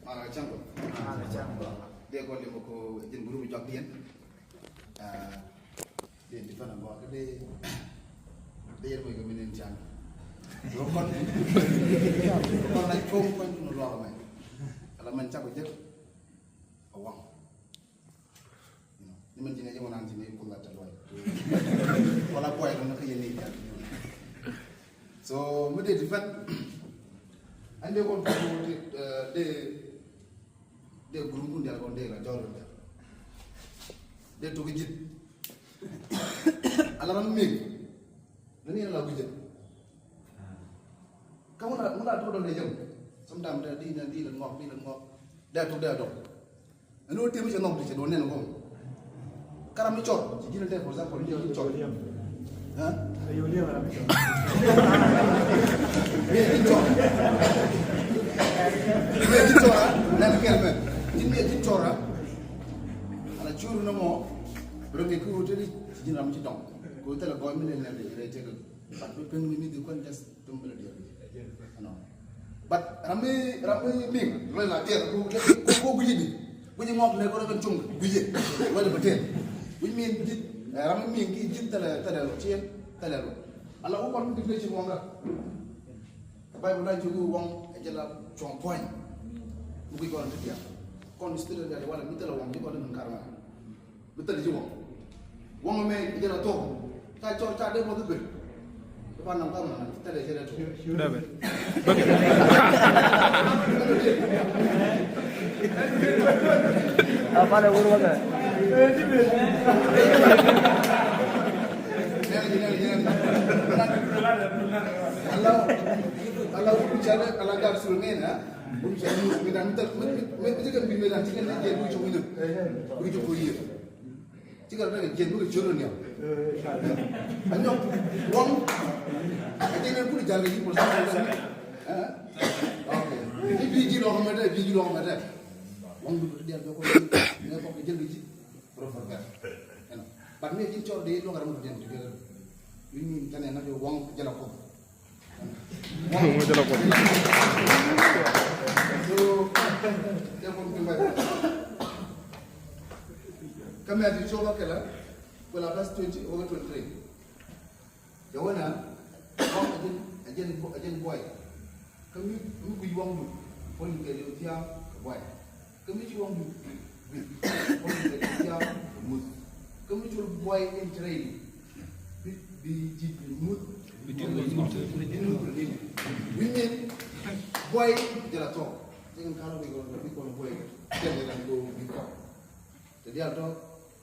Mana kacang kok? Dia kau lima ko jen guru bijak dia. Dia di mana bawa ke dia mau keminin jam. Rokok naik kong pun nolak ramai. Kalau mencak bijak, awang. Ini menjadi aja orang sini pun tak terlalu. Kalau boy kan nak ini kan. So, mesti different. Anda kon de guru pun dia kon de la jauh dia. Dia tu kejit. Alam ming. Ini adalah kejit. Kamu nak tu dah jam. Sometimes dia di lengok. Dia tu dia dok. Anu tiap macam nak dia donen kau. Karam dicor. Jadi nanti for example dia dicor. Hah? Ayo dia mana dicor. Dia dicor. Dia dicor. Nak kerja. Dia dicor. Anak curu nama. Berarti aku jadi jadi nama citong. Kau telah kau ini nanti receh tu. Tapi pengen ini tu kan just tumbel dia. But ramai ming. Kalau nak dia kau begini. Bunyi ngok lekor kan cung. Begini. Kau ada betul. Bunyi ming ramai ming kijit telah cien telah. Allah upar mungkin dia cuma orang. Tapi bukan juga orang ajalah cuma point. Mungkin kau nanti dia. Kau istilah dari wala minta orang ni kau dengan karma. Betul juga. Orang main ajalah tu. Kacau cade mau tu ber. Depan nampak mana kita dah jadi tu. Sudah ber. Apa ada guru apa? Allah bicara Allah dah sulmen ah. Bicara medan mesti kan medan cikan dia bujuk itu. Bujuk kuliah. Jika ada dia bujuk joran ya. Anjok wang ada yang pun jaga di polisi. Okay. Ini biji loh mana. Wang dia kau ni kau kerja biji. Profesor. But me cor dia lo ngaram dia juga. Ini kan enak dia wang jalan kau. Wang jalan kau. So, dia pun kembali. Kami ada coba kela, kela plus 20 over 23. Jawana, wang ajen boy. Kami pergi wang dulu, pun kita dia boy. Kami cuba wang dulu, pun kita dia mut. Kami cuba boy in trade, di mut. Women boy jalan tu. Jangan kalau kita boy, jangan go biko. Jadi ada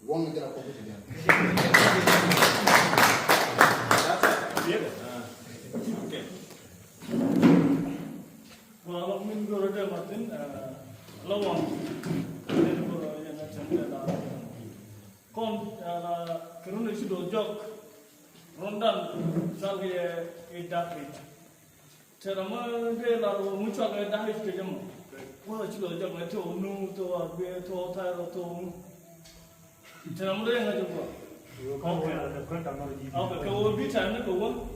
wang jalan kau tu dia. Okay. Kalau minggu ada matin, lawang, ini baru yang macam mana? Kon, kerana itu dojok, rondan, salih edak itu. Cerama dia lalu muncul edak itu jam. Wah, itu dojok itu nu tu, abe tu, thayar tu. Cerama dia yang aja. Okay, kalau bicara ni kau,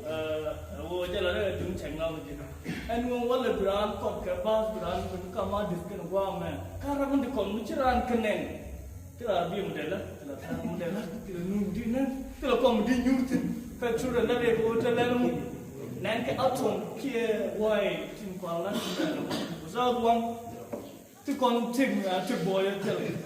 wajar ada jum cengah macam. Anu wala brand kot ke bas brand pun kama diskan wang man. Karena pun di kon bicara kenen. Tidak biar model lah, tidak nudi nan, tidak kom di nyutin. Facture lah dia kau terlalu. Nanti atom kia wai tim kuala nan. Usah buang, tu kon tim tu boy terlalu.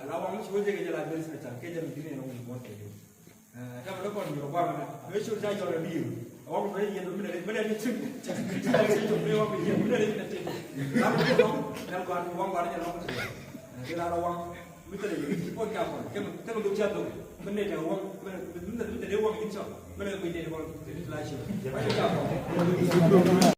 Lawang ni cuba jaga jalan beres macam kerja begini yang orang buat kerja. Kalau lepas ni orang mana, besok saya jual biu. Orang beri yang benda ni cik, cakap itu beri orang beri yang benda ni nanti. Kalau orang barangnya orang kerja. Kita lawang betul je. Pun apa? Kita duduk jatuh. Benda dia orang, benda dia orang insya. Benda benda dia orang jadi laju. Macam apa?